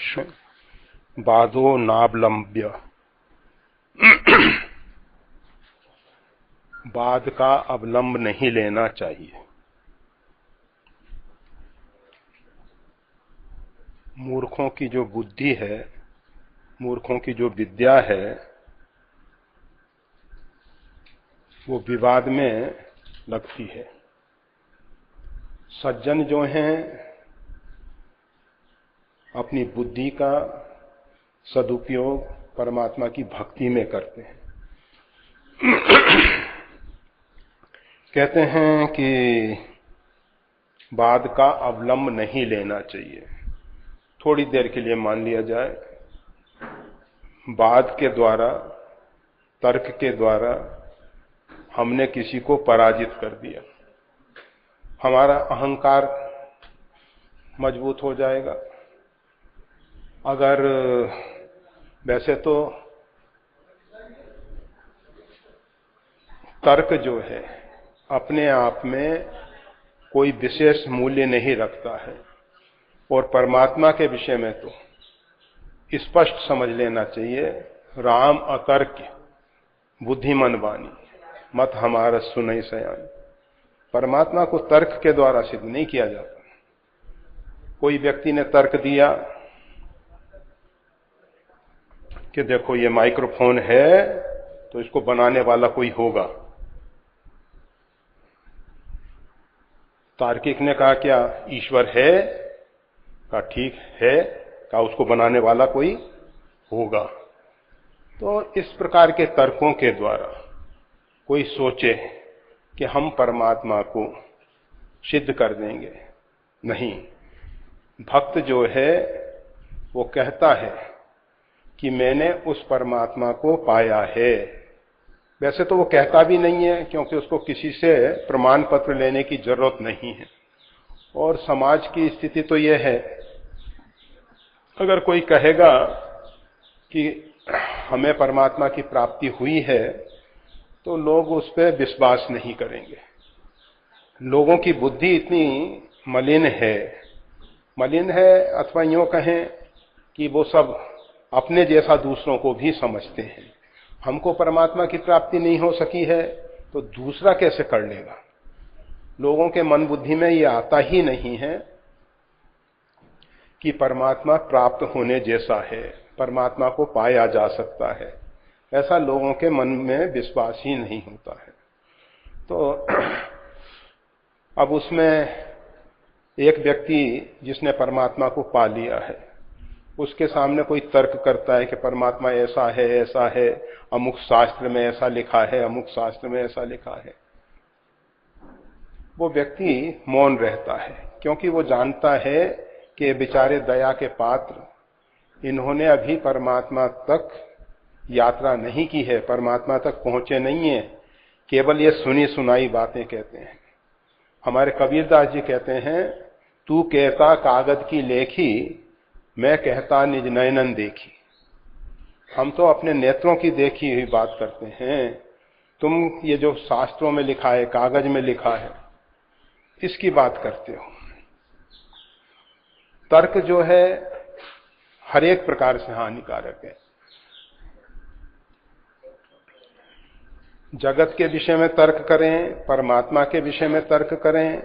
भाष्य बाधो नावलंब्य। बाद का अवलंब नहीं लेना चाहिए। मूर्खों की जो बुद्धि है, मूर्खों की जो विद्या है, वो विवाद में लगती है। सज्जन जो हैं अपनी बुद्धि का सदुपयोग परमात्मा की भक्ति में करते हैं। कहते हैं कि बाद का अवलंब नहीं लेना चाहिए। थोड़ी देर के लिए मान लिया जाए, बाद के द्वारा, तर्क के द्वारा हमने किसी को पराजित कर दिया, हमारा अहंकार मजबूत हो जाएगा। अगर वैसे तो तर्क जो है अपने आप में कोई विशेष मूल्य नहीं रखता है, और परमात्मा के विषय में तो स्पष्ट समझ लेना चाहिए, राम अतर्क बुद्धिमान वाणी मत हमारा सुनई सयान। परमात्मा को तर्क के द्वारा सिद्ध नहीं किया जाता। कोई व्यक्ति ने तर्क दिया कि देखो ये माइक्रोफोन है तो इसको बनाने वाला कोई होगा। तार्किक ने कहा क्या ईश्वर है? कहा ठीक है। कहा उसको बनाने वाला कोई होगा। तो इस प्रकार के तर्कों के द्वारा कोई सोचे कि हम परमात्मा को सिद्ध कर देंगे, नहीं। भक्त जो है वो कहता है कि मैंने उस परमात्मा को पाया है। वैसे तो वो कहता भी नहीं है, क्योंकि उसको किसी से प्रमाण पत्र लेने की जरूरत नहीं है। और समाज की स्थिति तो ये है, अगर कोई कहेगा कि हमें परमात्मा की प्राप्ति हुई है तो लोग उस पर विश्वास नहीं करेंगे। लोगों की बुद्धि इतनी मलिन है, अथवा यूं कहें कि वो सब अपने जैसा दूसरों को भी समझते हैं। हमको परमात्मा की प्राप्ति नहीं हो सकी है तो दूसरा कैसे कर लेगा। लोगों के मन बुद्धि में ये आता ही नहीं है कि परमात्मा प्राप्त होने जैसा है, परमात्मा को पाया जा सकता है। ऐसा लोगों के मन में विश्वास ही नहीं होता है। तो अब उसमें एक व्यक्ति जिसने परमात्मा को पा लिया है, उसके सामने कोई तर्क करता है कि परमात्मा ऐसा है, अमुक शास्त्र में ऐसा लिखा है, अमुक शास्त्र में ऐसा लिखा है। वो व्यक्ति मौन रहता है, क्योंकि वो जानता है कि ये बेचारे दया के पात्र, इन्होंने अभी परमात्मा तक यात्रा नहीं की है, परमात्मा तक पहुंचे नहीं है, केवल ये सुनी सुनाई बातें कहते हैं। हमारे कबीरदास जी कहते हैं, तू कहता कागज की लेखी, मैं कहता निज नयनन देखी। हम तो अपने नेत्रों की देखी हुई बात करते हैं, तुम ये जो शास्त्रों में लिखा है, कागज में लिखा है, इसकी बात करते हो। तर्क जो है हर एक प्रकार से हानिकारक है। जगत के विषय में तर्क करें, परमात्मा के विषय में तर्क करें,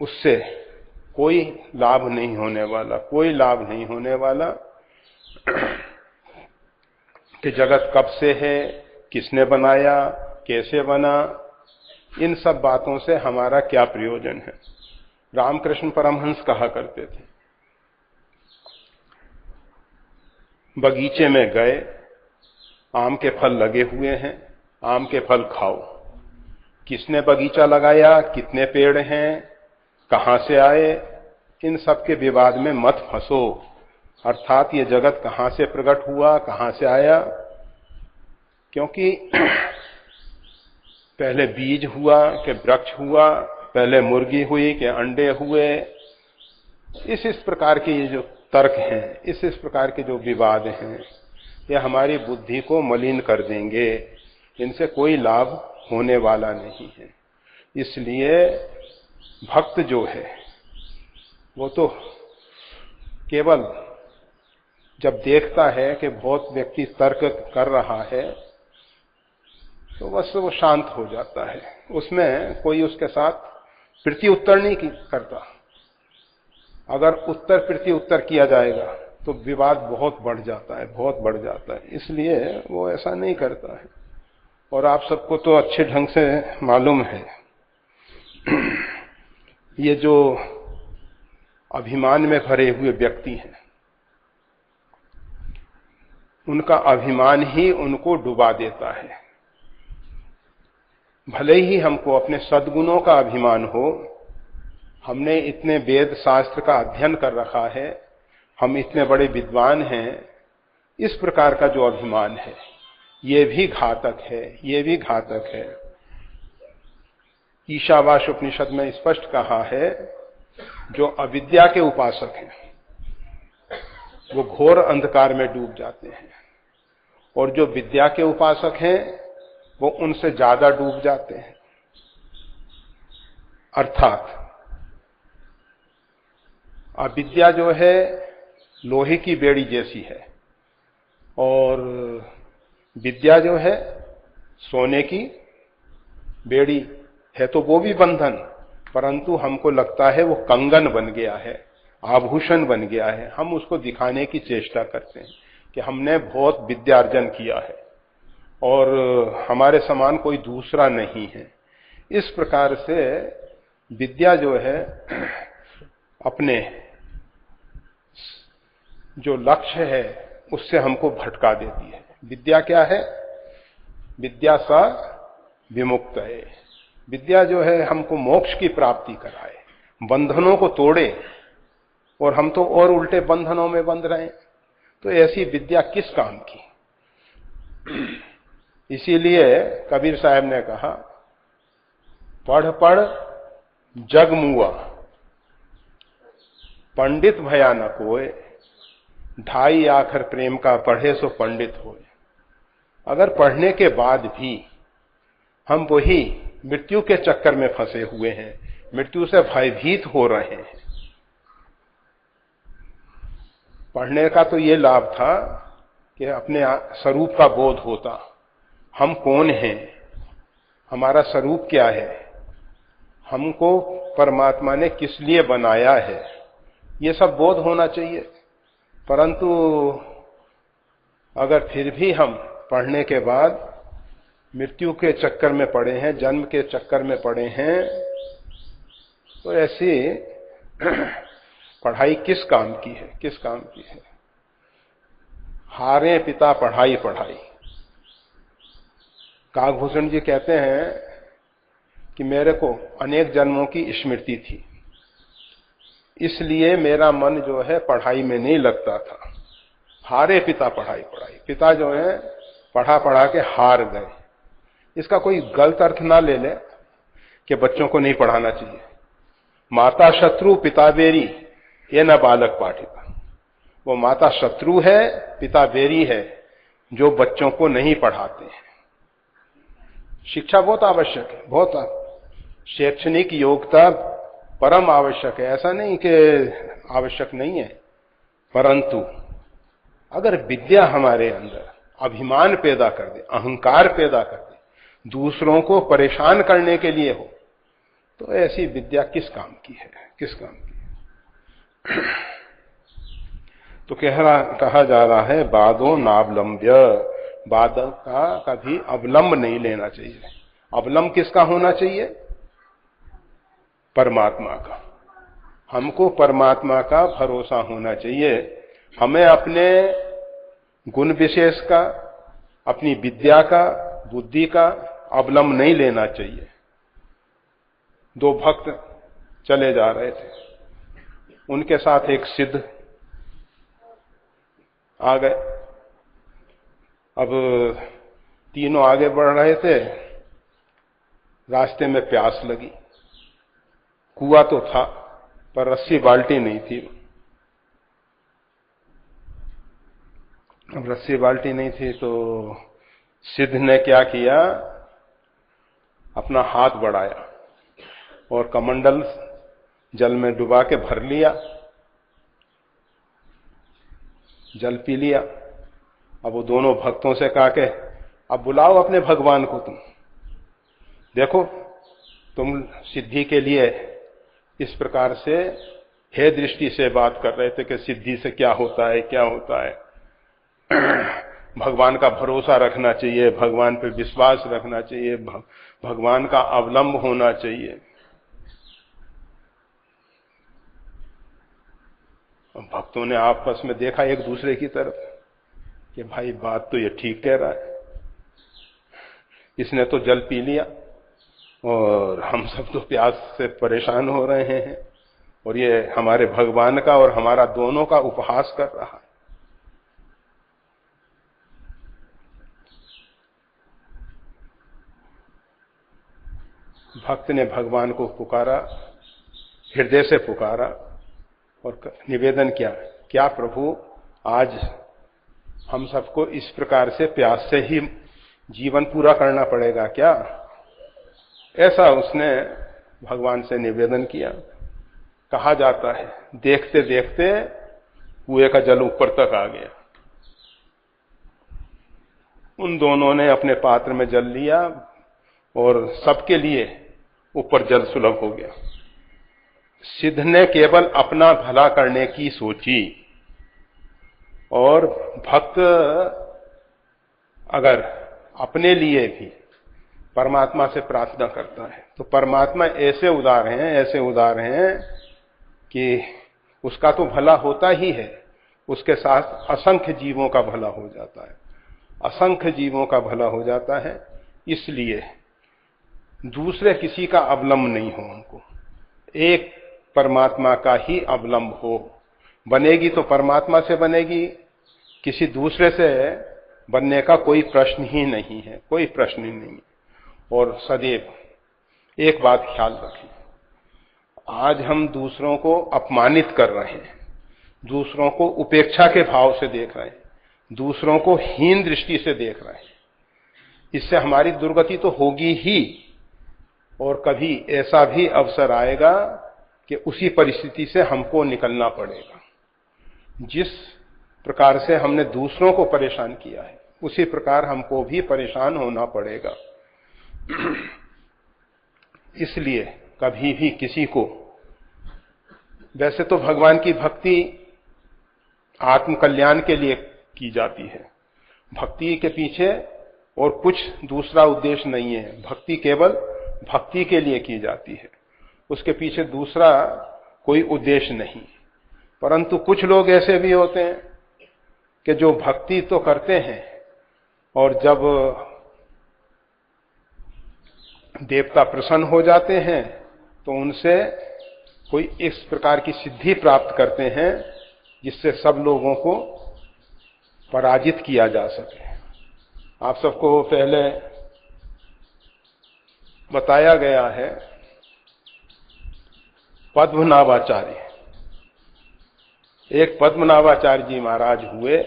उससे कोई लाभ नहीं होने वाला, कोई लाभ नहीं होने वाला। कि जगत कब से है, किसने बनाया, कैसे बना, इन सब बातों से हमारा क्या प्रयोजन है। रामकृष्ण परमहंस कहा करते थे, बगीचे में गए, आम के फल लगे हुए हैं, आम के फल खाओ। किसने बगीचा लगाया, कितने पेड़ हैं, कहां से आए, इन सब के विवाद में मत फंसो। अर्थात ये जगत कहां से प्रकट हुआ, कहां से आया। क्योंकि पहले बीज हुआ कि वृक्ष हुआ, पहले मुर्गी हुई कि अंडे हुए, इस प्रकार के ये जो तर्क हैं, इस प्रकार के जो विवाद हैं, ये हमारी बुद्धि को मलिन कर देंगे। इनसे कोई लाभ होने वाला नहीं है। इसलिए भक्त जो है वो तो केवल जब देखता है कि बहुत व्यक्ति तर्क कर रहा है तो बस वो शांत हो जाता है, उसमें कोई उसके साथ प्रति उत्तर नहीं करता। अगर उत्तर प्रति उत्तर किया जाएगा तो विवाद बहुत बढ़ जाता है, बहुत बढ़ जाता है, इसलिए वो ऐसा नहीं करता है। और आप सबको तो अच्छे ढंग से मालूम है ये जो अभिमान में भरे हुए व्यक्ति हैं, उनका अभिमान ही उनको डुबा देता है। भले ही हमको अपने सद्गुणों का अभिमान हो, हमने इतने वेद शास्त्र का अध्ययन कर रखा है, हम इतने बड़े विद्वान हैं, इस प्रकार का जो अभिमान है ये भी घातक है, ये भी घातक है। ईशावास्य उपनिषद में स्पष्ट कहा है, जो अविद्या के उपासक हैं वो घोर अंधकार में डूब जाते हैं, और जो विद्या के उपासक हैं वो उनसे ज्यादा डूब जाते हैं। अर्थात अविद्या जो है लोहे की बेड़ी जैसी है, और विद्या जो है सोने की बेड़ी है, तो वो भी बंधन, परंतु हमको लगता है वो कंगन बन गया है, आभूषण बन गया है। हम उसको दिखाने की चेष्टा करते हैं कि हमने बहुत विद्यार्जन किया है और हमारे समान कोई दूसरा नहीं है। इस प्रकार से विद्या जो है अपने जो लक्ष्य है उससे हमको भटका देती है। विद्या क्या है? विद्या सा विमुक्त है। विद्या जो है हमको मोक्ष की प्राप्ति कराए, बंधनों को तोड़े, और हम तो और उल्टे बंधनों में बंध रहे हैं। तो ऐसी विद्या किस काम की? इसीलिए कबीर साहब ने कहा, पढ़ पढ़ जग मुआ, पंडित भया न कोय, ढाई आखर प्रेम का पढ़े सो पंडित होए। अगर पढ़ने के बाद भी हम वही मृत्यु के चक्कर में फंसे हुए हैं, मृत्यु से भयभीत हो रहे हैं। पढ़ने का तो ये लाभ था कि अपने स्वरूप का बोध होता, हम कौन हैं, हमारा स्वरूप क्या है, हमको परमात्मा ने किस लिए बनाया है, ये सब बोध होना चाहिए। परंतु अगर फिर भी हम पढ़ने के बाद मृत्यु के चक्कर में पड़े हैं, जन्म के चक्कर में पड़े हैं, तो ऐसी पढ़ाई किस काम की है, किस काम की है? हारे पिता पढ़ाई पढ़ाई। काकभूषण जी कहते हैं कि मेरे को अनेक जन्मों की स्मृति थी, इसलिए मेरा मन जो है पढ़ाई में नहीं लगता था। हारे पिता पढ़ाई पढ़ाई, पिता जो है पढ़ा पढ़ा के हार गए। इसका कोई गलत अर्थ ना ले ले कि बच्चों को नहीं पढ़ाना चाहिए। माता शत्रु पिता बेरी, ये न बालक पाठिता। वो माता शत्रु है, पिता बेरी है, जो बच्चों को नहीं पढ़ाते हैं। शिक्षा बहुत आवश्यक है, बहुत शैक्षणिक योग्यता परम आवश्यक है, ऐसा नहीं कि आवश्यक नहीं है। परंतु अगर विद्या हमारे अंदर अभिमान पैदा कर दे, अहंकार पैदा कर दे, दूसरों को परेशान करने के लिए हो, तो ऐसी विद्या किस काम की है, किस काम की है? तो कहा जा रहा है, बादो नावलंब्य, बाद का कभी अवलंब नहीं लेना चाहिए। अवलंब किसका होना चाहिए? परमात्मा का। हमको परमात्मा का भरोसा होना चाहिए। हमें अपने गुण विशेष का, अपनी विद्या का, बुद्धि का अवलंब नहीं लेना चाहिए। दो भक्त चले जा रहे थे, उनके साथ एक सिद्ध आ गए। अब तीनों आगे बढ़ रहे थे, रास्ते में प्यास लगी। कुआं तो था पर रस्सी बाल्टी नहीं थी। अब रस्सी बाल्टी नहीं थी तो सिद्ध ने क्या किया, अपना हाथ बढ़ाया और कमंडल जल में डुबा के भर लिया जल पी लिया। अब वो दोनों भक्तों से कहा के अब बुलाओ अपने भगवान को, तुम देखो तुम सिद्धि के लिए इस प्रकार से हे दृष्टि से बात कर रहे थे कि सिद्धि से क्या होता है, क्या होता है। भगवान का भरोसा रखना चाहिए, भगवान पर विश्वास रखना चाहिए, भगवान का अवलंब होना चाहिए। भक्तों ने आपस में देखा एक दूसरे की तरफ कि भाई बात तो ये ठीक कह रहा है, इसने तो जल पी लिया और हम सब तो प्यास से परेशान हो रहे हैं, और ये हमारे भगवान का और हमारा दोनों का उपहास कर रहा है। भक्त ने भगवान को पुकारा, हृदय से पुकारा और निवेदन किया, क्या प्रभु आज हम सबको इस प्रकार से प्यास से ही जीवन पूरा करना पड़ेगा क्या? ऐसा उसने भगवान से निवेदन किया। कहा जाता है देखते देखते कुएं का जल ऊपर तक आ गया। उन दोनों ने अपने पात्र में जल लिया और सबके लिए ऊपर जल सुलभ हो गया। सिद्ध ने केवल अपना भला करने की सोची, और भक्त अगर अपने लिए भी परमात्मा से प्रार्थना करता है तो परमात्मा ऐसे उदार हैं, ऐसे उदार हैं कि उसका तो भला होता ही है, उसके साथ असंख्य जीवों का भला हो जाता है, असंख्य जीवों का भला हो जाता है। इसलिए दूसरे किसी का अवलंब नहीं हो, उनको एक परमात्मा का ही अवलंब हो। बनेगी तो परमात्मा से बनेगी, किसी दूसरे से बनने का कोई प्रश्न ही नहीं है, कोई प्रश्न ही नहीं। और सदैव एक बात ख्याल रखें, आज हम दूसरों को अपमानित कर रहे हैं, दूसरों को उपेक्षा के भाव से देख रहे हैं, दूसरों को हीन दृष्टि से देख रहे हैं। इससे हमारी दुर्गति तो होगी ही, और कभी ऐसा भी अवसर आएगा कि उसी परिस्थिति से हमको निकलना पड़ेगा। जिस प्रकार से हमने दूसरों को परेशान किया है उसी प्रकार हमको भी परेशान होना पड़ेगा। इसलिए कभी भी किसी को, वैसे तो भगवान की भक्ति आत्म कल्याण के लिए की जाती है, भक्ति के पीछे और कुछ दूसरा उद्देश्य नहीं है, भक्ति केवल भक्ति के लिए की जाती है, उसके पीछे दूसरा कोई उद्देश्य नहीं। परंतु कुछ लोग ऐसे भी होते हैं कि जो भक्ति तो करते हैं और जब देवता प्रसन्न हो जाते हैं तो उनसे कोई इस प्रकार की सिद्धि प्राप्त करते हैं जिससे सब लोगों को पराजित किया जा सके। आप सबको पहले बताया गया है, पद्मनाभाचार्य, एक पद्मनाभाचार्य जी महाराज हुए,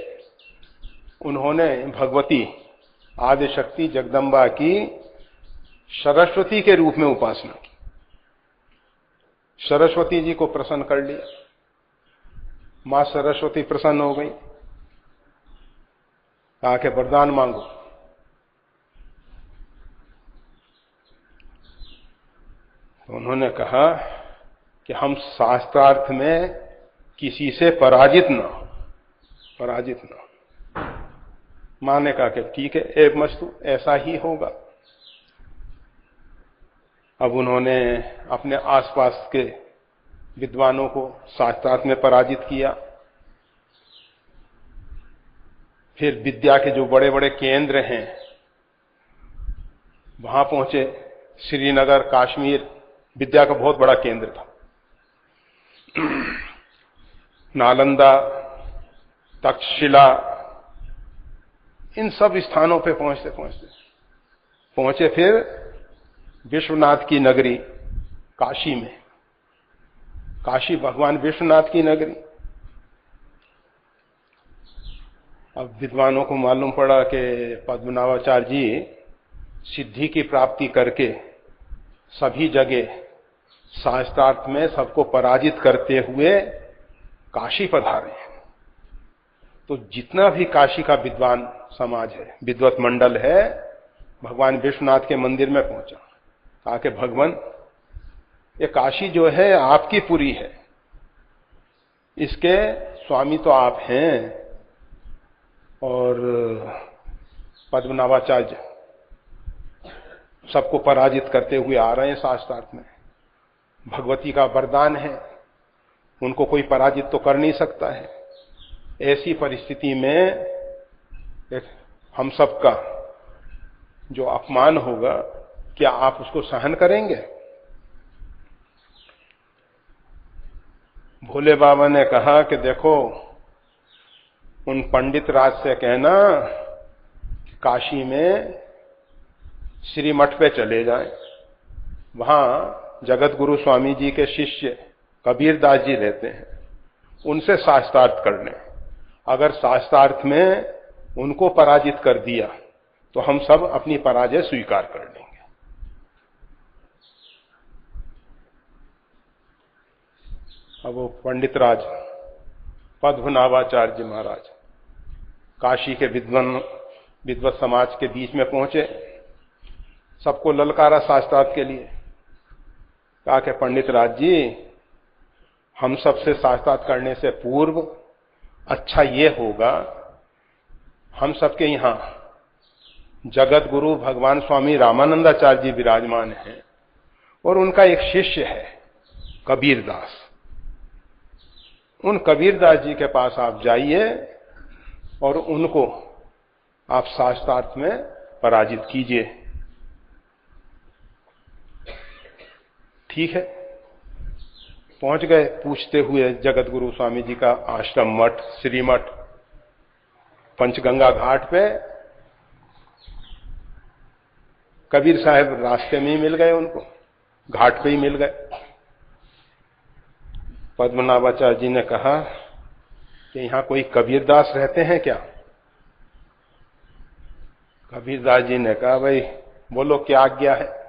उन्होंने भगवती आदिशक्ति जगदम्बा की सरस्वती के रूप में उपासना की, सरस्वती जी को प्रसन्न कर लिया, मां सरस्वती प्रसन्न हो गई, कहा कि वरदान मांगो। तो उन्होंने कहा कि हम शास्त्रार्थ में किसी से पराजित ना हो, पराजित ना हो। मां ने कहा कि ठीक है, एक मस्तु ऐसा ही होगा। अब उन्होंने अपने आसपास के विद्वानों को शास्त्रार्थ में पराजित किया, फिर विद्या के जो बड़े बड़े केंद्र हैं वहां पहुंचे। श्रीनगर, काश्मीर विद्या का बहुत बड़ा केंद्र था। नालंदा, तक्षशिला, इन सब स्थानों पे पहुंचते पहुंचे फिर विश्वनाथ की नगरी काशी में। काशी भगवान विश्वनाथ की नगरी। अब विद्वानों को मालूम पड़ा कि पद्मनाभाचार्य जी सिद्धि की प्राप्ति करके सभी जगह शास्त्रार्थ में सबको पराजित करते हुए काशी पधारे। तो जितना भी काशी का विद्वान समाज है, विद्वत मंडल है, भगवान विश्वनाथ के मंदिर में पहुंचा, कहा कि भगवान ये काशी जो है आपकी पूरी है, इसके स्वामी तो आप हैं, और पद्मनाभाचार्य सबको पराजित करते हुए आ रहे हैं शास्त्रार्थ में, भगवती का वरदान है, उनको कोई पराजित तो कर नहीं सकता है। ऐसी परिस्थिति में हम सबका जो अपमान होगा, क्या आप उसको सहन करेंगे? भोले बाबा ने कहा कि देखो, उन पंडित राज से कहना काशी में श्री मठ पे चले जाएं, वहां जगत गुरु स्वामी जी के शिष्य कबीरदास जी रहते हैं, उनसे शास्त्रार्थ कर लें। अगर शास्त्रार्थ में उनको पराजित कर दिया तो हम सब अपनी पराजय स्वीकार कर लेंगे। अब वो पंडित राज पद्मनाभाचार्य महाराज काशी के विद्वत समाज के बीच में पहुंचे, सबको ललकारा शास्त्रार्थ के लिए। कहा कि पंडित राज जी, हम सबसे शास्त्रार्थ करने से पूर्व अच्छा ये होगा, हम सबके यहां जगत गुरु भगवान स्वामी रामानंदाचार्य जी विराजमान हैं, और उनका एक शिष्य है कबीरदास। उन कबीरदास जी के पास आप जाइए और उनको आप शास्त्रार्थ में पराजित कीजिए। ठीक है, पहुंच गए पूछते हुए जगत गुरु स्वामी जी का आश्रम मठ, श्री मठ, पंचगंगा घाट पे। कबीर साहब रास्ते में ही मिल गए, उनको घाट पे ही मिल गए। पद्मनाभाचार्य जी ने कहा कि यहां कोई कबीरदास रहते हैं क्या? कबीरदास जी ने कहा, भाई बोलो क्या आज्ञा है?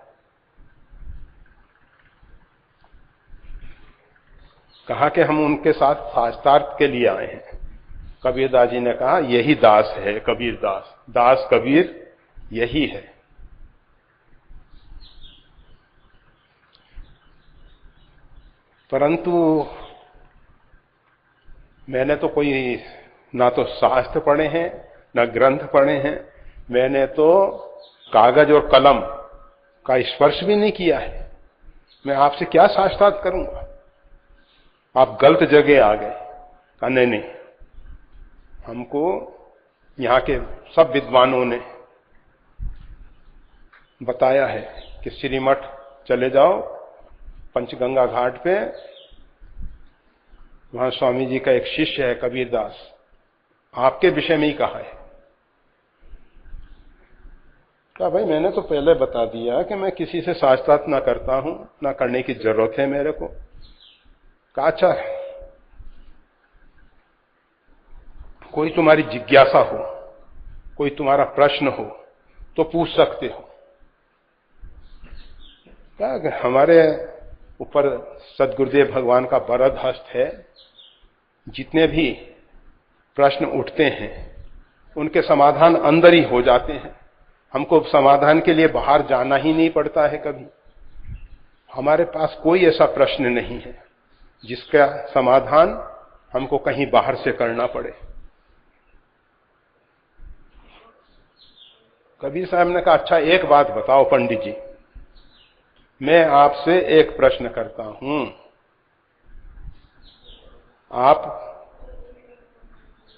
कहा कि हम उनके साथ शास्त्रार्थ के लिए आए हैं। कबीरदास जी ने कहा, यही दास है कबीरदास, दास कबीर यही है। परंतु मैंने तो कोई ना तो शास्त्र पढ़े हैं ना ग्रंथ पढ़े हैं, मैंने तो कागज और कलम का स्पर्श भी नहीं किया है, मैं आपसे क्या शास्त्रार्थ करूंगा? आप गलत जगह आ गए। कहा नहीं नहीं, हमको यहाँ के सब विद्वानों ने बताया है कि श्री मठ चले जाओ, पंचगंगा घाट पे, वहां स्वामी जी का एक शिष्य है कबीरदास, आपके विषय में ही कहा है। कहा भाई मैंने तो पहले बता दिया कि मैं किसी से शास्त्रार्थ ना करता हूं, ना करने की जरूरत है मेरे को। कहा अच्छा, कोई तुम्हारी जिज्ञासा हो, कोई तुम्हारा प्रश्न हो तो पूछ सकते हो। कहा हमारे ऊपर सदगुरुदेव भगवान का वरद हस्त है, जितने भी प्रश्न उठते हैं उनके समाधान अंदर ही हो जाते हैं, हमको समाधान के लिए बाहर जाना ही नहीं पड़ता है कभी। हमारे पास कोई ऐसा प्रश्न नहीं है जिसका समाधान हमको कहीं बाहर से करना पड़े। कबीर साहब ने कहा अच्छा एक बात बताओ पंडित जी, मैं आपसे एक प्रश्न करता हूं, आप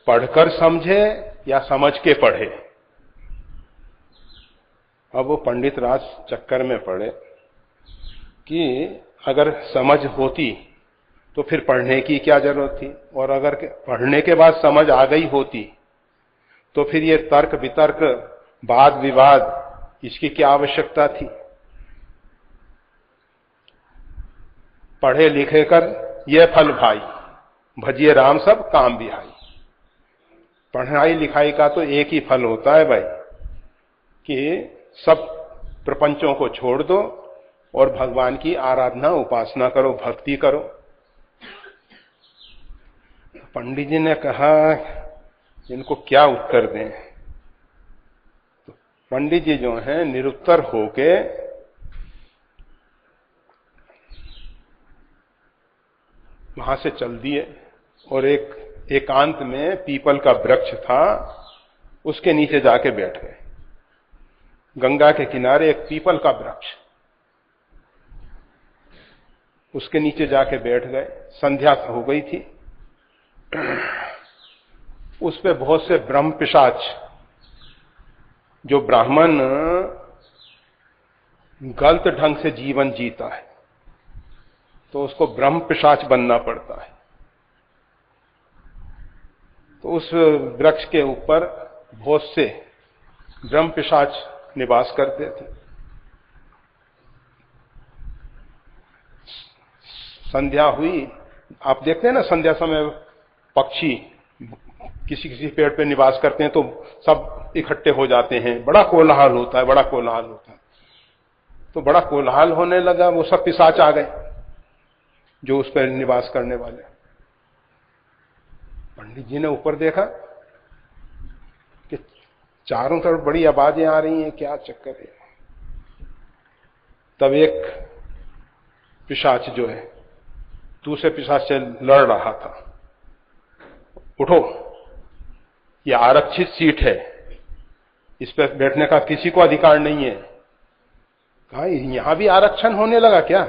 पढ़कर समझे या समझ के पढ़े? अब वो पंडित राज चक्कर में पड़े कि अगर समझ होती तो फिर पढ़ने की क्या जरूरत थी, और अगर पढ़ने के बाद समझ आ गई होती तो फिर ये तर्क वितर्क वाद विवाद इसकी क्या आवश्यकता थी? पढ़े लिखे कर ये फल भाई, भजिए राम सब काम बिहाई। पढ़ाई लिखाई का तो एक ही फल होता है भाई कि सब प्रपंचों को छोड़ दो और भगवान की आराधना उपासना करो, भक्ति करो। पंडित जी ने कहा इनको क्या उत्तर दें। तो पंडित जी जो हैं निरुत्तर होके वहां से चल दिए और एक एकांत में पीपल का वृक्ष था, उसके नीचे जाके बैठ गए। गंगा के किनारे एक पीपल का वृक्ष, उसके नीचे जाके बैठ गए। संध्या हो गई थी। उस पे बहुत से ब्रह्म पिशाच, जो ब्राह्मण गलत ढंग से जीवन जीता है तो उसको ब्रह्म पिशाच बनना पड़ता है। तो उस वृक्ष के ऊपर बहुत से ब्रह्म पिशाच निवास करते थे। संध्या हुई, आप देखते हैं ना संध्या समय पक्षी किसी किसी पेड़ पे निवास करते हैं तो सब इकट्ठे हो जाते हैं, बड़ा कोलाहल होता है, बड़ा कोलाहल होता है। तो बड़ा कोलाहल होने लगा, वो सब पिशाच आ गए जो उस पर निवास करने वाले। पंडित जी ने ऊपर देखा कि चारों तरफ बड़ी आवाजें आ रही हैं, क्या चक्कर है। तब एक पिशाच जो है दूसरे पिशाच से लड़ रहा था। उठो, यह आरक्षित सीट है, इस पर बैठने का किसी को अधिकार नहीं है। कहा यहां भी आरक्षण होने लगा क्या?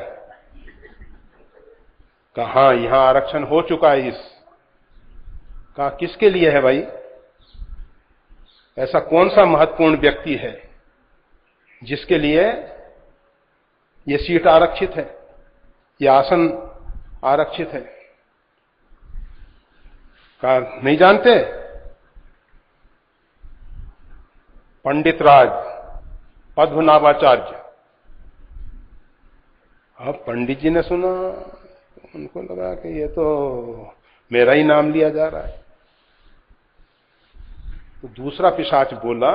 कहा यहां आरक्षण हो चुका है। कहा किसके लिए है भाई? ऐसा कौन सा महत्वपूर्ण व्यक्ति है जिसके लिए यह सीट आरक्षित है, यह आसन आरक्षित है? कहा नहीं जानते? पंडित राज पद्मनाभाचार्य। अब पंडित जी ने सुना, उनको लगा कि ये तो मेरा ही नाम लिया जा रहा है। तो दूसरा पिशाच बोला,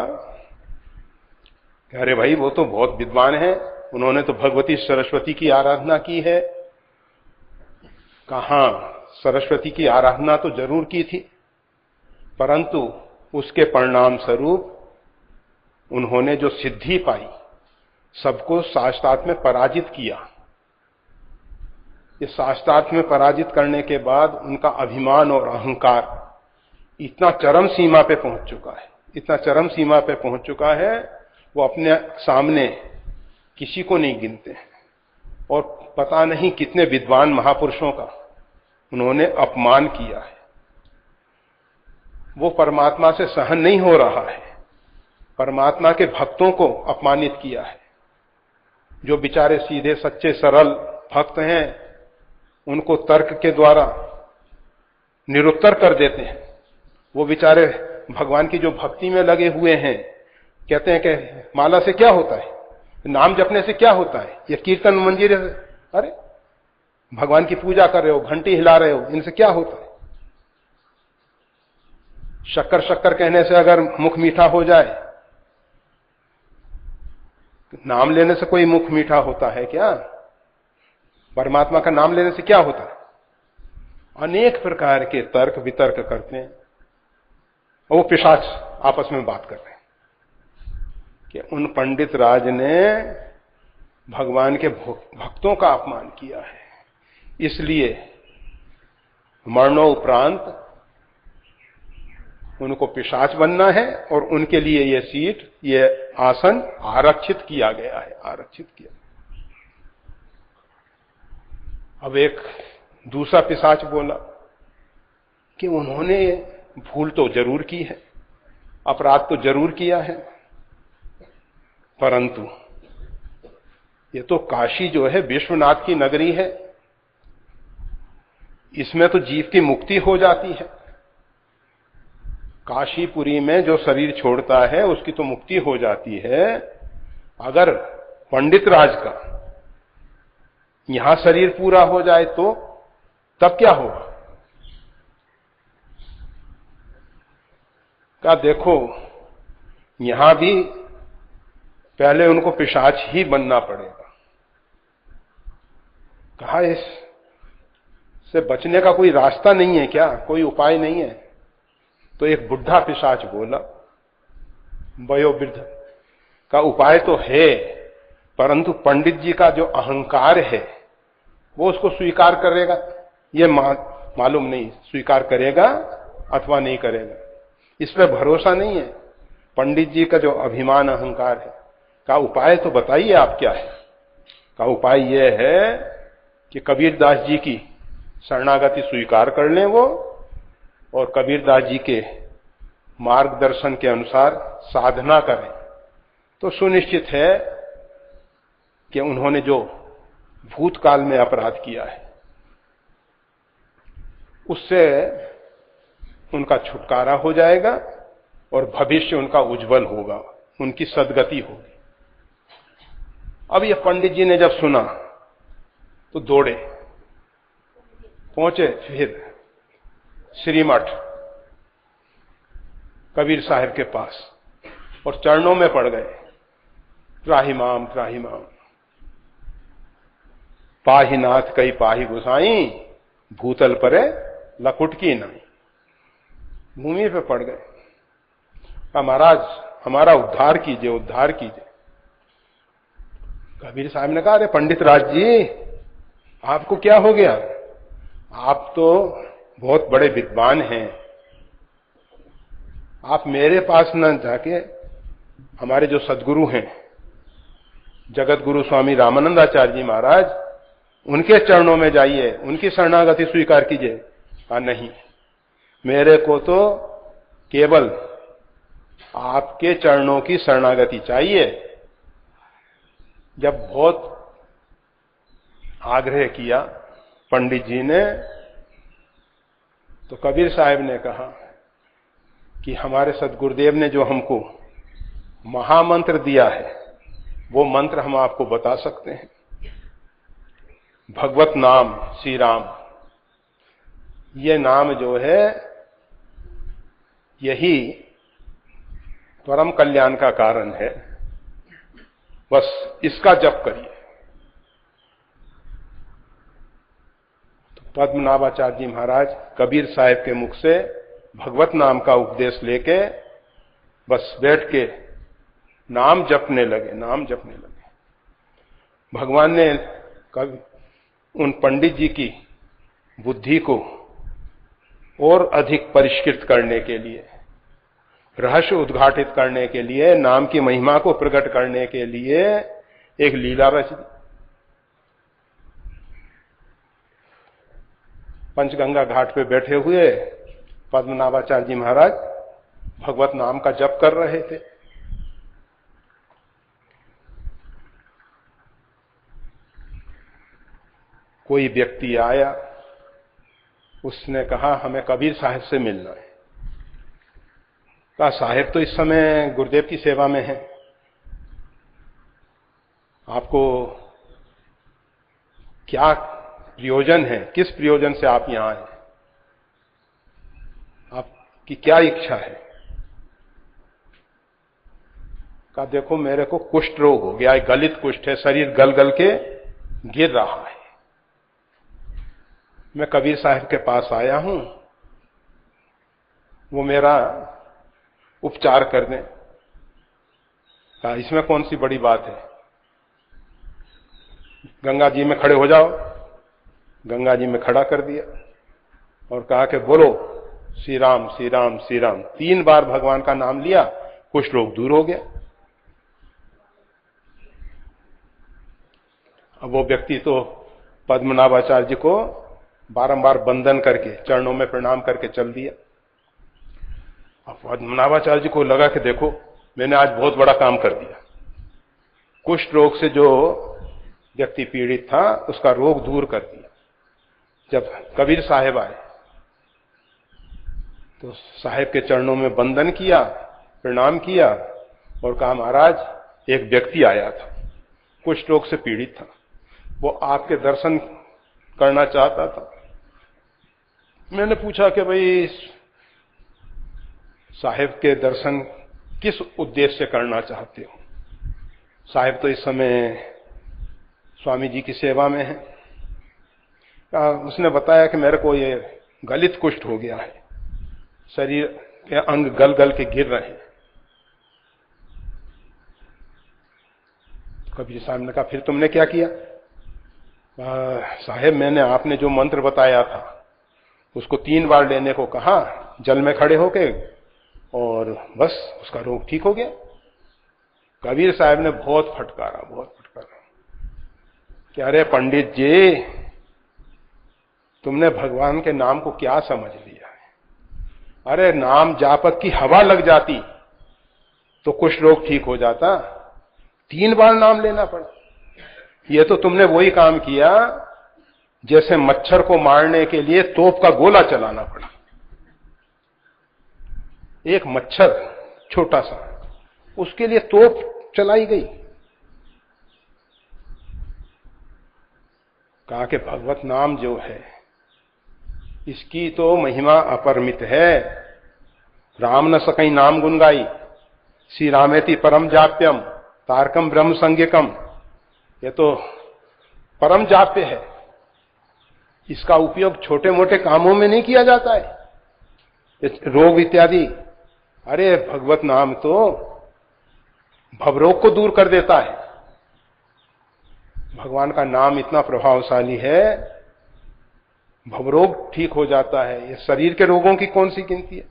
अरे भाई वो तो बहुत विद्वान है, उन्होंने तो भगवती सरस्वती की आराधना की है। कहां, सरस्वती की आराधना तो जरूर की थी, परंतु उसके परिणाम स्वरूप उन्होंने जो सिद्धि पाई, सबको शास्त्रार्थ में पराजित किया। इस शास्त्रार्थ में पराजित करने के बाद उनका अभिमान और अहंकार इतना चरम सीमा पे पहुंच चुका है, इतना चरम सीमा पे पहुंच चुका है, वो अपने सामने किसी को नहीं गिनते हैं। और पता नहीं कितने विद्वान महापुरुषों का उन्होंने अपमान किया है। वो परमात्मा से सहन नहीं हो रहा है, परमात्मा के भक्तों को अपमानित किया है। जो बेचारे सीधे सच्चे सरल भक्त हैं, उनको तर्क के द्वारा निरुत्तर कर देते हैं। वो बेचारे भगवान की जो भक्ति में लगे हुए हैं, कहते हैं कि माला से क्या होता है, नाम जपने से क्या होता है, ये कीर्तन मंजीरे से, अरे भगवान की पूजा कर रहे हो, घंटी हिला रहे हो, इनसे क्या होता है? शक्कर शक्कर कहने से अगर मुख मीठा हो जाए, नाम लेने से कोई मुख मीठा होता है क्या? परमात्मा का नाम लेने से क्या होता है? अनेक प्रकार के तर्क वितर्क करते हैं। और वो पिशाच आपस में बात कर रहे हैं कि उन पंडित राज ने भगवान के भक्तों का अपमान किया है, इसलिए मरणोपरांत उनको पिशाच बनना है और उनके लिए ये सीट, ये आसन आरक्षित किया गया है, आरक्षित किया। अब एक दूसरा पिशाच बोला कि उन्होंने भूल तो जरूर की है, अपराध तो जरूर किया है, परंतु ये तो काशी जो है विश्वनाथ की नगरी है, इसमें तो जीव की मुक्ति हो जाती है। काशीपुरी में जो शरीर छोड़ता है उसकी तो मुक्ति हो जाती है। अगर पंडित राज का यहां शरीर पूरा हो जाए तो तब क्या होगा? क्या देखो, यहां भी पहले उनको पिशाच ही बनना पड़ेगा। कहा इससे बचने का कोई रास्ता नहीं है क्या, कोई उपाय नहीं है? तो एक बुढ़ा पिशाच बोला, वयोवृद्ध का उपाय तो है, परंतु पंडित जी का जो अहंकार है वो उसको स्वीकार करेगा, ये मालूम नहीं स्वीकार करेगा अथवा नहीं करेगा, इस पर भरोसा नहीं है। पंडित जी का जो अभिमान अहंकार है, का उपाय तो बताइए आप क्या है। का उपाय यह है कि कबीरदास जी की शरणागति स्वीकार कर लें वो, और कबीरदास जी के मार्गदर्शन के अनुसार साधना करें, तो सुनिश्चित है कि उन्होंने जो भूतकाल में अपराध किया है उससे उनका छुटकारा हो जाएगा और भविष्य उनका उज्जवल होगा, उनकी सद्गति होगी। अब ये पंडित जी ने जब सुना तो दौड़े, पहुंचे फिर श्रीमठ कबीर साहब के पास और चरणों में पड़ गए, त्राहिमाम त्राहिमाम, पाही नाथ कई पाही गुसाई, भूतल परे लकुटकी नहीं। भूमि पे पड़ गए, कहा महाराज हमारा उद्धार कीजिए, उद्धार कीजिए। कबीर साहब ने कहा, अरे पंडित राज जी आपको क्या हो गया, आप तो बहुत बड़े विद्वान हैं, आप मेरे पास न जाके हमारे जो सदगुरु हैं जगत गुरु स्वामी रामानंदाचार्य जी महाराज, उनके चरणों में जाइए, उनकी शरणागति स्वीकार कीजिए। कहा नहीं, मेरे को तो केवल आपके चरणों की शरणागति चाहिए। जब बहुत आग्रह किया पंडित जी ने, तो कबीर साहब ने कहा कि हमारे सदगुरुदेव ने जो हमको महामंत्र दिया है वो मंत्र हम आपको बता सकते हैं। भगवत नाम श्री राम, ये नाम जो है यही परम कल्याण का कारण है, बस इसका जप करिए। तो पद्मनाभाचार्य जी महाराज कबीर साहब के मुख से भगवत नाम का उपदेश लेके बस बैठ के नाम जपने लगे, नाम जपने लगे। भगवान ने उन पंडित जी की बुद्धि को और अधिक परिष्कृत करने के लिए, रहस्य उद्घाटित करने के लिए, नाम की महिमा को प्रकट करने के लिए एक लीला रच दी। पंचगंगा घाट पे बैठे हुए पद्मनाभाचार्य जी महाराज भगवत नाम का जप कर रहे थे। कोई व्यक्ति आया, उसने कहा हमें कबीर साहब से मिलना है। कहा साहब तो इस समय गुरुदेव की सेवा में है, आपको क्या प्रयोजन है, किस प्रयोजन से आप यहां आए, आपकी क्या इच्छा है। कहा देखो मेरे को कुष्ठ रोग हो गया है, गलित कुष्ठ है, शरीर गल गल के गिर रहा है, मैं कबीर साहब के पास आया हूं, वो मेरा उपचार कर दें। कहा इसमें कौन सी बड़ी बात है, गंगा जी में खड़े हो जाओ। गंगा जी में खड़ा कर दिया और कहा कि बोलो श्री राम श्री राम श्री राम। 3 बार भगवान का नाम लिया, कुष्ठ रोग दूर हो गया। अब वो व्यक्ति तो पद्मनाभाचार्य जी को बारंबार वंदन करके चरणों में प्रणाम करके चल दिया। अब पद्मनाभाचार्य जी को लगा कि देखो मैंने आज बहुत बड़ा काम कर दिया, कुष्ठ रोग से जो व्यक्ति पीड़ित था उसका रोग दूर कर दिया। जब कबीर साहब आए तो साहब के चरणों में वंदन किया, प्रणाम किया और कहा महाराज एक व्यक्ति आया था, कुष्ठ रोग से पीड़ित था, वो आपके दर्शन करना चाहता था। मैंने पूछा कि भाई साहब के दर्शन किस उद्देश्य से करना चाहते हो। साहब तो इस समय स्वामी जी की सेवा में है। उसने बताया कि मेरे को ये गलित कुष्ठ हो गया है, शरीर के अंग गल गल के गिर रहे हैं। कबीर साहब ने कहा, फिर तुमने क्या किया? साहेब, मैंने आपने जो मंत्र बताया था उसको 3 बार लेने को कहा जल में खड़े होके, और बस उसका रोग ठीक हो गया। कबीर साहब ने बहुत फटकारा कि अरे पंडित जी, तुमने भगवान के नाम को क्या समझ लिया है? अरे नाम जापक की हवा लग जाती तो कुछ रोग ठीक हो जाता, 3 बार नाम लेना पड़ा। ये तो तुमने वही काम किया जैसे मच्छर को मारने के लिए तोप का गोला चलाना पड़ा। एक मच्छर छोटा सा, उसके लिए तोप चलाई गई। कहा कि भगवत नाम जो है इसकी तो महिमा अपरमित है। राम न सकई नाम गुण गाई, श्री रामेति परम जाप्यम तारकम ब्रह्म संज्ञकम। ये तो परम जाप्य है, इसका उपयोग छोटे मोटे कामों में नहीं किया जाता है, रोग इत्यादि। अरे भगवत नाम तो भवरोग को दूर कर देता है। भगवान का नाम इतना प्रभावशाली है, भवरोग ठीक हो जाता है। ये शरीर के रोगों की कौन सी गिनती है?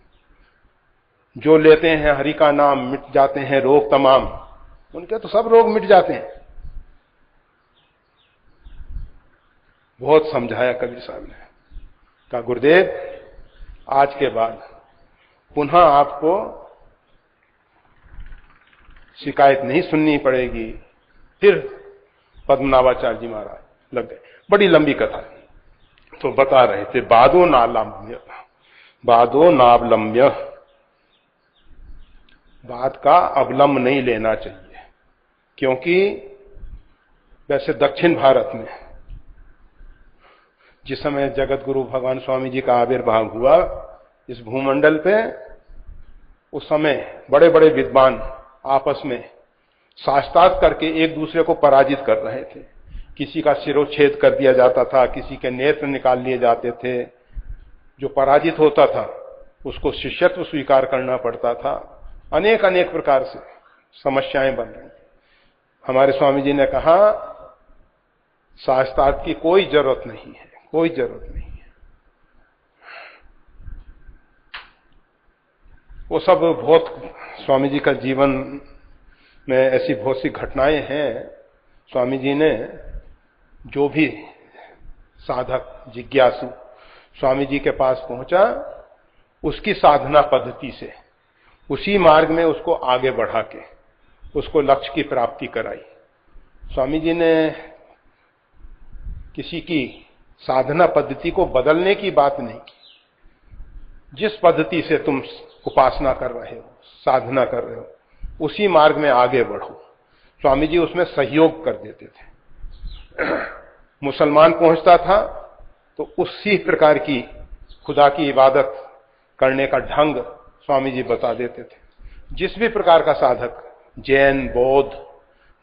जो लेते हैं हरि का नाम मिट जाते हैं रोग तमाम, उनके तो सब रोग मिट जाते हैं। बहुत समझाया कबीर साहब ने। कहा गुरुदेव, आज के बाद पुनः आपको शिकायत नहीं सुननी पड़ेगी। फिर पद्मनाभाचार्य जी महाराज लग गए। बड़ी लंबी कथा तो बता रहे थे, बादो नावलंब्य, बात का अवलंब नहीं लेना चाहिए। क्योंकि वैसे दक्षिण भारत में जिस समय जगत गुरु भगवान स्वामी जी का आविर्भाव हुआ इस भूमंडल पे, उस समय बड़े बड़े विद्वान आपस में शास्त्रार्थ करके एक दूसरे को पराजित कर रहे थे। किसी का शिरोच्छेद कर दिया जाता था, किसी के नेत्र निकाल लिए जाते थे। जो पराजित होता था उसको शिष्यत्व स्वीकार करना पड़ता था। अनेक अनेक प्रकार से समस्याएं बन रही। हमारे स्वामी जी ने कहा, शास्त्रार्थ की कोई जरूरत नहीं है, कोई जरूरत नहीं है। वो सब बहुत स्वामी जी का जीवन में ऐसी बहुत सी घटनाएं हैं। स्वामी जी ने जो भी साधक जिज्ञासु स्वामी जी के पास पहुंचा, उसकी साधना पद्धति से उसी मार्ग में उसको आगे बढ़ा के उसको लक्ष्य की प्राप्ति कराई। स्वामी जी ने किसी की साधना पद्धति को बदलने की बात नहीं की। जिस पद्धति से तुम उपासना कर रहे हो, साधना कर रहे हो, उसी मार्ग में आगे बढ़ो। स्वामी जी उसमें सहयोग कर देते थे। मुसलमान पहुंचता था तो उसी प्रकार की खुदा की इबादत करने का ढंग स्वामी जी बता देते थे। जिस भी प्रकार का साधक, जैन, बौद्ध,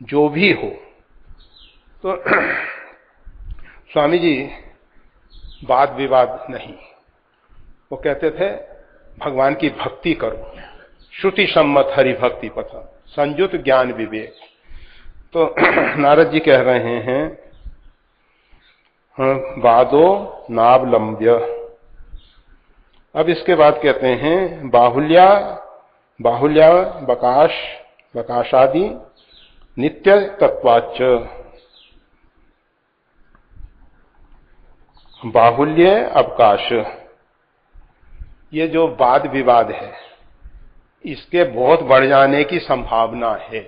जो भी हो, तो स्वामी जी वाद विवाद नहीं। वो कहते थे भगवान की भक्ति करो, श्रुति सम्मत हरि भक्ति पथ संयुत ज्ञान विवेक। तो नारद जी कह रहे हैं, वादो नावलंब्य। अब इसके बाद कहते हैं बाहुल्या बकाशादि नित्य तत्वाच। बाहुल्य अवकाश, ये जो वाद विवाद है इसके बहुत बढ़ जाने की संभावना है।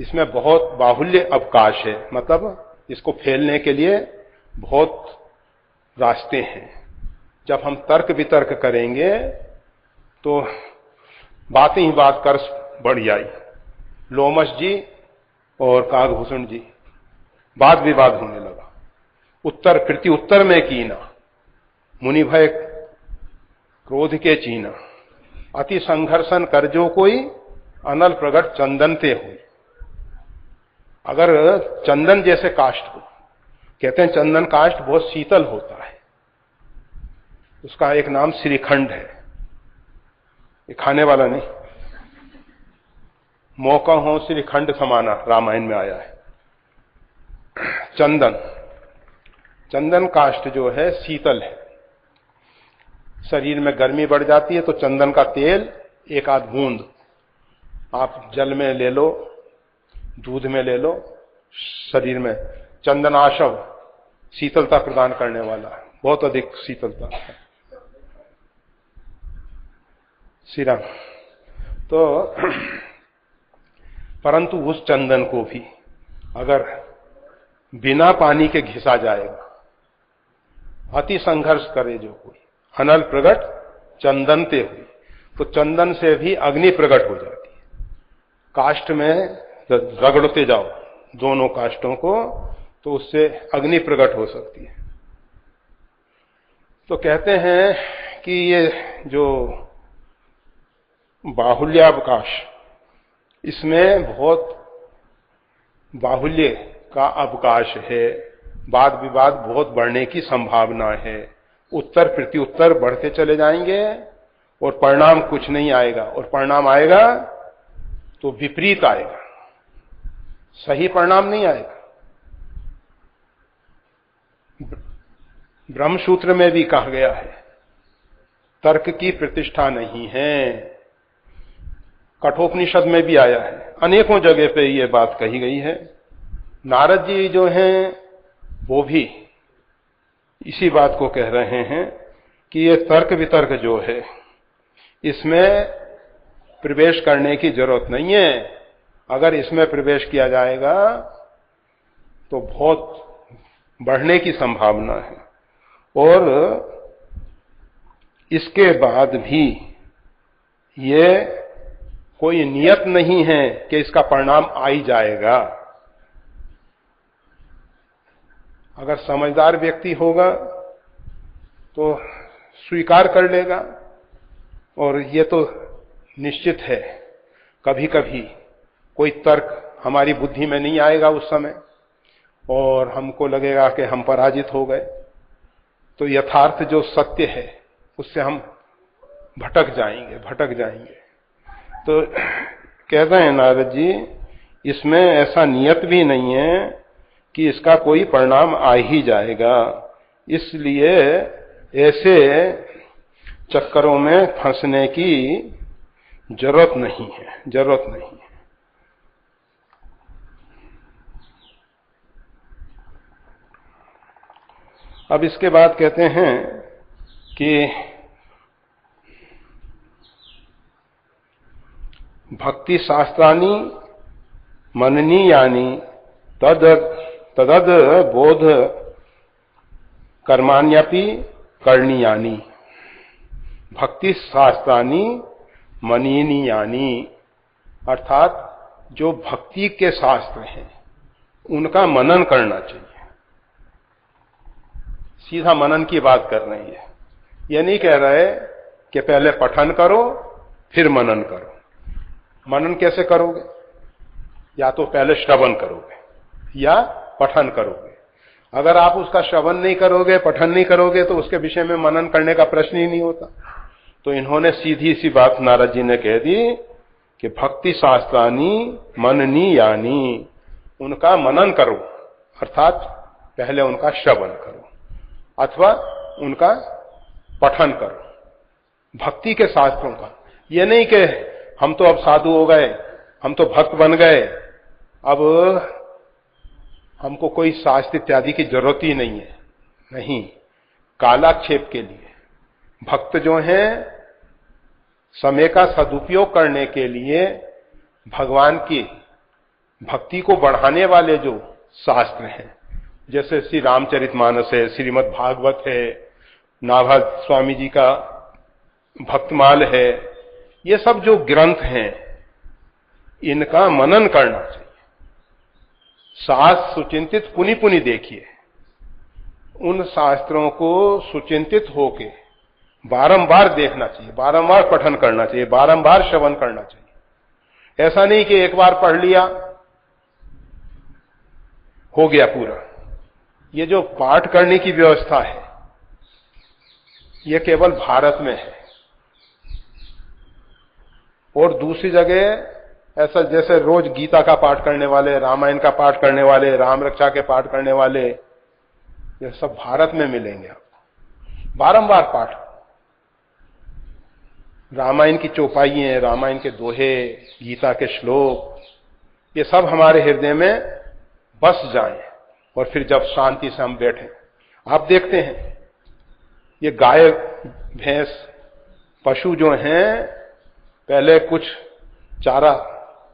इसमें बहुत बाहुल्य अवकाश है, मतलब इसको फैलने के लिए बहुत रास्ते हैं। जब हम तर्क वितर्क करेंगे तो बातें ही बात कर बढ़ जाई। लोमश जी और काकभूषण जी वाद विवाद होने लगा। उत्तर प्रति उत्तर में कीना, मुनि भय क्रोध के चीना, अति संघर्षण कर जो कोई अनल प्रगट चंदन ते हुई। अगर चंदन जैसे काष्ठ को, कहते हैं चंदन काष्ठ बहुत शीतल होता है, उसका एक नाम श्रीखंड है। ये खाने वाला नहीं। मौका हो श्रीखंड समाना, रामायण में आया है। चंदन, चंदन काष्ठ जो है शीतल है, शरीर में गर्मी बढ़ जाती है तो चंदन का तेल एक आध बूंद आप जल में ले लो, दूध में ले लो, शरीर में चंदनाशव शीतलता प्रदान करने वाला, बहुत अधिक शीतलता है। श्री राम। तो परंतु उस चंदन को भी अगर बिना पानी के घिसा जाएगा, अति संघर्ष करे जो कोई, अनल प्रगट चंदन ते हुई, तो चंदन से भी अग्नि प्रकट हो जाती है। काष्ठ में रगड़ते जाओ दोनों काष्ठों को तो उससे अग्नि प्रकट हो सकती है। तो कहते हैं कि ये जो बाहुल्यावकाश, इसमें बहुत बाहुल्य का अवकाश है, वाद विवाद बहुत बढ़ने की संभावना है। उत्तर प्रत्युत्तर बढ़ते चले जाएंगे और परिणाम कुछ नहीं आएगा, और परिणाम आएगा तो विपरीत आएगा, सही परिणाम नहीं आएगा। ब्रह्मसूत्र में भी कहा गया है तर्क की प्रतिष्ठा नहीं है, कठोपनिषद में भी आया है, अनेकों जगह पे ये बात कही गई है। नारद जी जो हैं वो भी इसी बात को कह रहे हैं कि ये तर्क वितर्क जो है इसमें प्रवेश करने की जरूरत नहीं है। अगर इसमें प्रवेश किया जाएगा तो बहुत बढ़ने की संभावना है, और इसके बाद भी ये कोई नियत नहीं है कि इसका परिणाम आ ही जाएगा। अगर समझदार व्यक्ति होगा तो स्वीकार कर लेगा, और ये तो निश्चित है कभी कभी कोई तर्क हमारी बुद्धि में नहीं आएगा उस समय, और हमको लगेगा कि हम पराजित हो गए, तो यथार्थ जो सत्य है उससे हम भटक जाएंगे। तो कहते हैं नारद जी, इसमें ऐसा नियत भी नहीं है कि इसका कोई परिणाम आ ही जाएगा, इसलिए ऐसे चक्करों में फंसने की जरूरत नहीं है। अब इसके बाद कहते हैं कि भक्ति शास्त्राणि मननीयानि तदद बोध कर्माण्यपि करणीयानि। भक्ति शास्त्राणि मननीयानि, अर्थात जो भक्ति के शास्त्र हैं उनका मनन करना चाहिए। सीधा मनन की बात कर रही है, ये नहीं कह रहे कि पहले पठन करो फिर मनन करो। मनन कैसे करोगे? या तो पहले श्रवण करोगे या पठन करोगे। अगर आप उसका श्रवण नहीं करोगे, पठन नहीं करोगे, तो उसके विषय में मनन करने का प्रश्न ही नहीं होता। तो इन्होंने सीधी सी बात नारद जी ने कह दी कि भक्ति शास्त्राणि मननीयानि, उनका मनन करो, अर्थात पहले उनका श्रवण करो अथवा उनका पठन करो, भक्ति के शास्त्रों का। ये नहीं कि हम तो अब साधु हो गए, हम तो भक्त बन गए, अब हमको कोई शास्त्र इत्यादि की जरूरत ही नहीं है। नहीं, कालाक्षेप के लिए भक्त जो हैं समय का सदुपयोग करने के लिए भगवान की भक्ति को बढ़ाने वाले जो शास्त्र हैं, जैसे श्री रामचरितमानस है, श्रीमद् भागवत है, नाभा स्वामी जी का भक्तमाल है, ये सब जो ग्रंथ हैं इनका मनन करना चाहिए। शास्त्र सुचिंतित पुनि पुनि देखिए, उन शास्त्रों को सुचिंतित होके बारंबार देखना चाहिए, बारंबार पठन करना चाहिए, बारंबार श्रवण करना चाहिए। ऐसा नहीं कि एक बार पढ़ लिया हो गया पूरा। ये जो पाठ करने की व्यवस्था है ये केवल भारत में है, और दूसरी जगह ऐसा जैसे रोज गीता का पाठ करने वाले, रामायण का पाठ करने वाले, राम रक्षा के पाठ करने वाले, ये सब भारत में मिलेंगे आपको। बारंबार पाठ, रामायण की चौपाइयां, रामायण के दोहे, गीता के श्लोक, ये सब हमारे हृदय में बस जाएं और फिर जब शांति से हम बैठें। आप देखते हैं ये गाय भैंस पशु जो हैं पहले कुछ चारा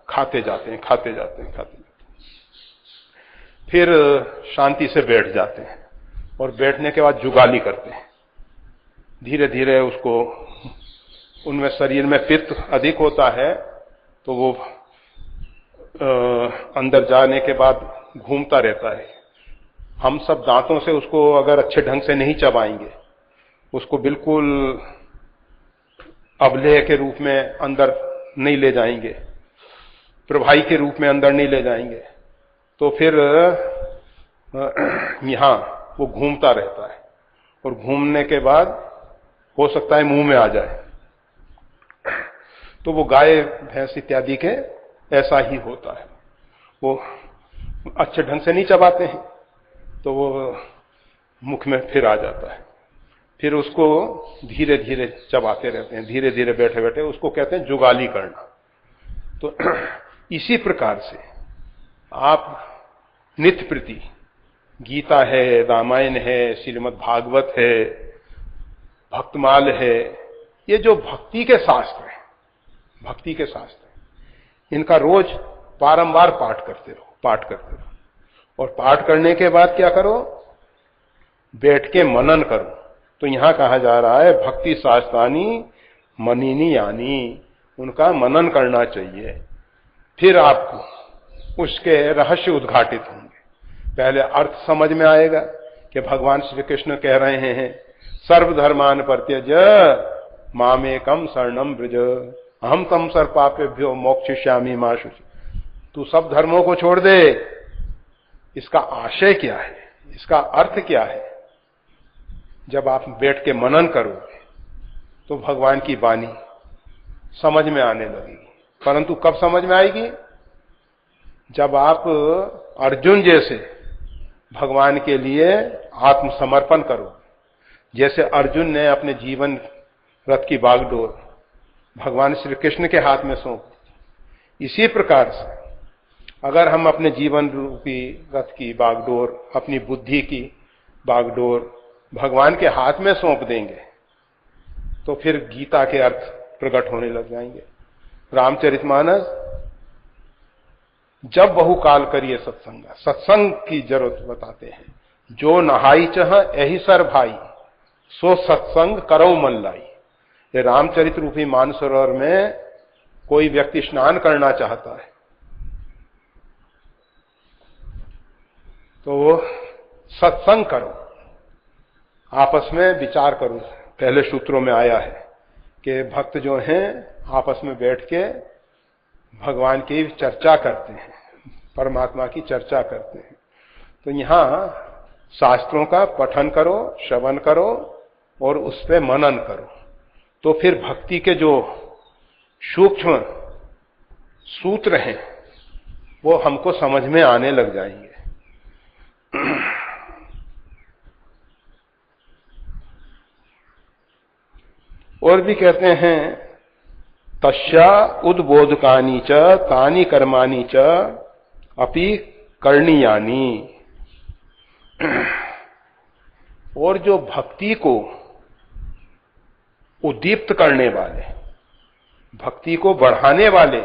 खाते जाते हैं, फिर शांति से बैठ जाते हैं और बैठने के बाद जुगाली करते हैं। धीरे धीरे उसको, उनमें शरीर में पित्त अधिक होता है तो वो अंदर जाने के बाद घूमता रहता है। हम सब दांतों से उसको अगर अच्छे ढंग से नहीं चबाएंगे, उसको बिल्कुल अबलेह के रूप में अंदर नहीं ले जाएंगे, प्रभाई के रूप में अंदर नहीं ले जाएंगे, तो फिर यहां वो घूमता रहता है और घूमने के बाद हो सकता है मुंह में आ जाए। तो वो गाय भैंस इत्यादि के ऐसा ही होता है, वो अच्छे ढंग से नहीं चबाते हैं तो वो मुख में फिर आ जाता है, फिर उसको धीरे धीरे चबाते रहते हैं, धीरे धीरे बैठे बैठे, उसको कहते हैं जुगाली करना। तो इसी प्रकार से आप नित्य प्रति गीता है, रामायण है, श्रीमद् भागवत है, भक्तमाल है, ये जो भक्ति के शास्त्र हैं, भक्ति के शास्त्र हैं, इनका रोज बारंबार पाठ करते रहो। और पाठ करने के बाद क्या करो, बैठ के मनन करो। तो यहां कहा जा रहा है भक्ति शास्त्रानी मनीनी यानी, उनका मनन करना चाहिए, फिर आपको उसके रहस्य उद्घाटित होंगे। पहले अर्थ समझ में आएगा कि भगवान श्री कृष्ण कह रहे हैं सर्वधर्मान परित्यज मामेकम शरणम ब्रज अहम तम सर्वपापेभ्यो मोक्षयिष्यामि मा शुचि। तू सब धर्मों को छोड़ दे। इसका आशय क्या है, इसका अर्थ क्या है? जब आप बैठ के मनन करोगे तो भगवान की वाणी समझ में आने लगेगी। परंतु कब समझ में आएगी? जब आप अर्जुन जैसे भगवान के लिए आत्मसमर्पण करो, जैसे अर्जुन ने अपने जीवन रथ की बागडोर भगवान श्री कृष्ण के हाथ में सौंप दी। इसी प्रकार से अगर हम अपने जीवन रूपी रथ की बागडोर, अपनी बुद्धि की बागडोर भगवान के हाथ में सौंप देंगे तो फिर गीता के अर्थ प्रकट होने लग जाएंगे। रामचरितमानस जब बहुकाल करिए सत्संग, सत्संग की जरूरत बताते हैं। जो नहाई चह यही सर भाई, सो सत्संग करो मन लाई। ये रामचरित रूपी मानसरोवर में कोई व्यक्ति स्नान करना चाहता है तो सत्संग करो, आपस में विचार करो। पहले सूत्रों में आया है कि भक्त जो हैं आपस में बैठ के भगवान की चर्चा करते हैं, परमात्मा की चर्चा करते हैं। तो यहां शास्त्रों का पठन करो, श्रवण करो और उस पर मनन करो, तो फिर भक्ति के जो सूक्ष्म सूत्र हैं वो हमको समझ में आने लग जाएंगे। और भी कहते हैं तस्या उद्बोधकानी च तानी कर्माणी च अपि करणीयानी। और जो भक्ति को उद्दीप्त करने वाले, भक्ति को बढ़ाने वाले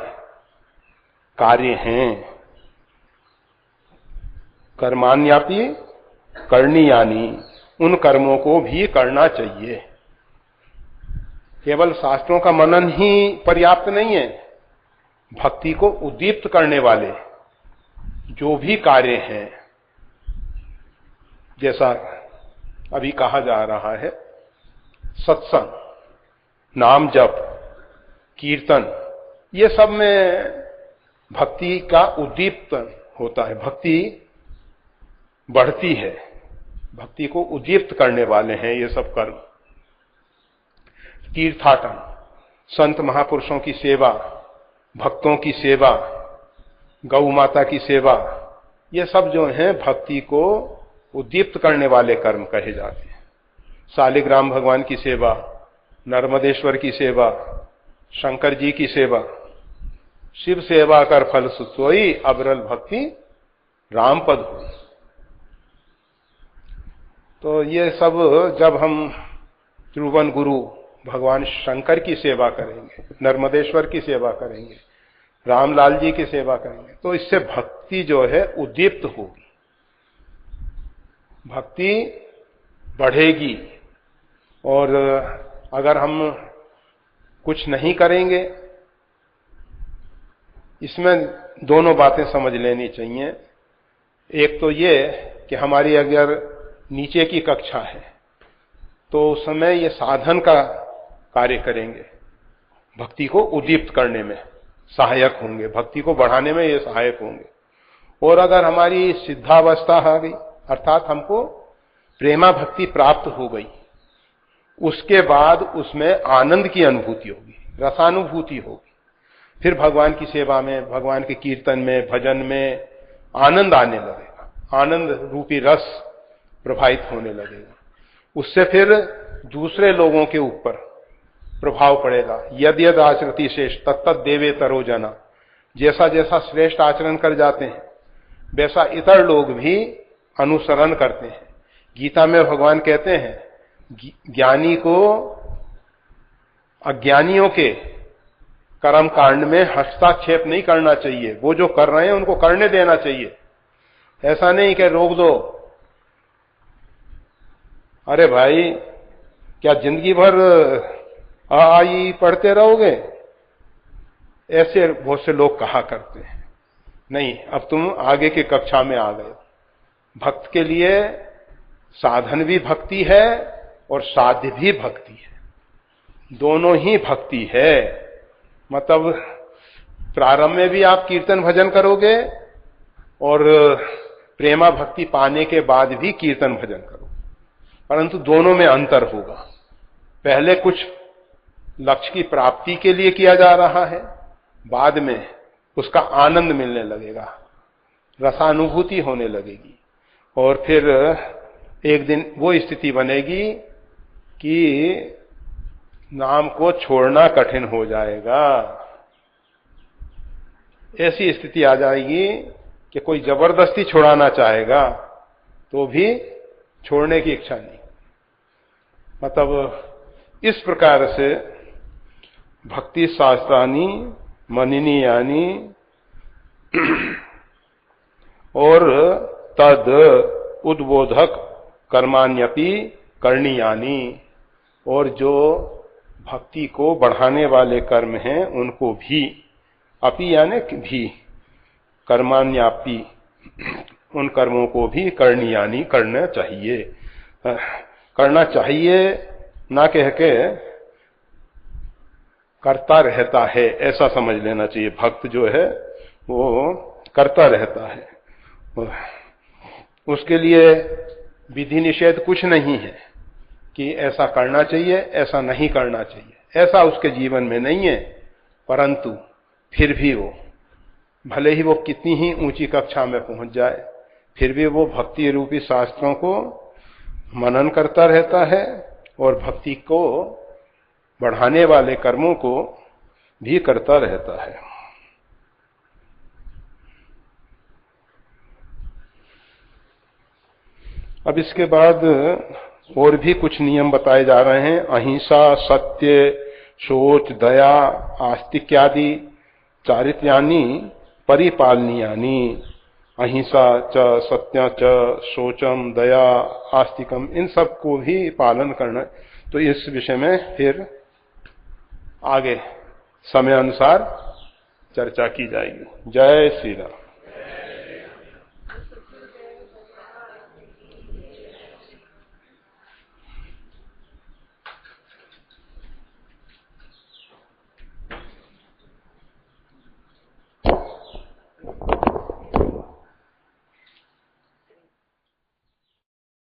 कार्य हैं, कर्मान्यापि करणीयानी, उन कर्मों को भी करना चाहिए। केवल शास्त्रों का मनन ही पर्याप्त नहीं है। भक्ति को उद्दीप्त करने वाले जो भी कार्य हैं, जैसा अभी कहा जा रहा है सत्संग, नाम जप, कीर्तन, ये सब में भक्ति का उद्दीप्त होता है। भक्ति बढ़ती है, भक्ति को उद्दीप्त करने वाले हैं ये सब कर्म। तीर्थाटन, संत महापुरुषों की सेवा, भक्तों की सेवा, गौ माता की सेवा, ये सब जो हैं भक्ति को उद्दीप्त करने वाले कर्म कहे जाते हैं। शालिग्राम भगवान की सेवा, नर्मदेश्वर की सेवा, शंकर जी की सेवा, शिव सेवा कर फल सोई, अबरल भक्ति राम पद हुई। तो ये सब जब हम त्रिभुवन गुरु भगवान शंकर की सेवा करेंगे, नर्मदेश्वर की सेवा करेंगे, रामलाल जी की सेवा करेंगे, तो इससे भक्ति जो है उद्दीप्त होगी, भक्ति बढ़ेगी। और अगर हम कुछ नहीं करेंगे, इसमें दोनों बातें समझ लेनी चाहिए। एक तो ये कि हमारी अगर नीचे की कक्षा है तो उस समय ये साधन का कार्य करेंगे, भक्ति को उद्दीप्त करने में सहायक होंगे, भक्ति को बढ़ाने में ये सहायक होंगे। और अगर हमारी सिद्धावस्था आ गई, अर्थात हमको प्रेमा भक्ति प्राप्त हो गई, उसके बाद उसमें आनंद की अनुभूति होगी, रसानुभूति होगी। फिर भगवान की सेवा में, भगवान के कीर्तन में, भजन में आनंद आने लगेगा, आनंद रूपी रस प्रभावित होने लगेगा। उससे फिर दूसरे लोगों के ऊपर प्रभाव पड़ेगा। यद यद आचरति श्रेष्ठ तत्तत् देवे तरो जना, जैसा जैसा श्रेष्ठ आचरण कर जाते हैं वैसा इतर लोग भी अनुसरण करते हैं। गीता में भगवान कहते हैं ज्ञानी को अज्ञानियों के कर्म कांड में हस्तक्षेप नहीं करना चाहिए, वो जो कर रहे हैं उनको करने देना चाहिए। ऐसा नहीं कि रोक दो, अरे भाई क्या जिंदगी भर आई पढ़ते रहोगे, ऐसे बहुत से लोग कहा करते हैं। नहीं, अब तुम आगे की कक्षा में आ गए। भक्त के लिए साधन भी भक्ति है और साध्य भी भक्ति है, दोनों ही भक्ति है। मतलब प्रारंभ में भी आप कीर्तन भजन करोगे और प्रेमा भक्ति पाने के बाद भी कीर्तन भजन करोगे, परंतु दोनों में अंतर होगा। पहले कुछ लक्ष्य की प्राप्ति के लिए किया जा रहा है, बाद में उसका आनंद मिलने लगेगा, रसानुभूति होने लगेगी, और फिर एक दिन वो स्थिति बनेगी कि नाम को छोड़ना कठिन हो जाएगा। ऐसी स्थिति आ जाएगी कि कोई जबरदस्ती छुड़ाना चाहेगा तो भी छोड़ने की इच्छा नहीं। मतलब इस प्रकार से भक्ति शास्त्रानी मननीयानी और तद उद्बोधक कर्माण्यपि करणीयानी, और जो भक्ति को बढ़ाने वाले कर्म हैं उनको भी, अपि यानी भी, कर्मान्यापि, उन कर्मों को भी करणीयानी करना चाहिए। करना चाहिए ना कह के करता रहता है, ऐसा समझ लेना चाहिए। भक्त जो है वो करता रहता है, उसके लिए विधि निषेध कुछ नहीं है कि ऐसा करना चाहिए ऐसा नहीं करना चाहिए, ऐसा उसके जीवन में नहीं है। परंतु फिर भी वो, भले ही वो कितनी ही ऊंची कक्षा में पहुंच जाए, फिर भी वो भक्ति रूपी शास्त्रों को मनन करता रहता है और भक्ति को बढ़ाने वाले कर्मों को भी करता रहता है। अब इसके बाद और भी कुछ नियम बताए जा रहे हैं। अहिंसा, सत्य, शोच, दया, आस्तिक्यादि चारित्र्यानि परिपालनीयानि। अहिंसा च, सत्य च, शोचम, दया, आस्तिकम, इन सब को भी पालन करना। तो इस विषय में फिर आगे समय अनुसार चर्चा की जाएगी। जय श्री राम।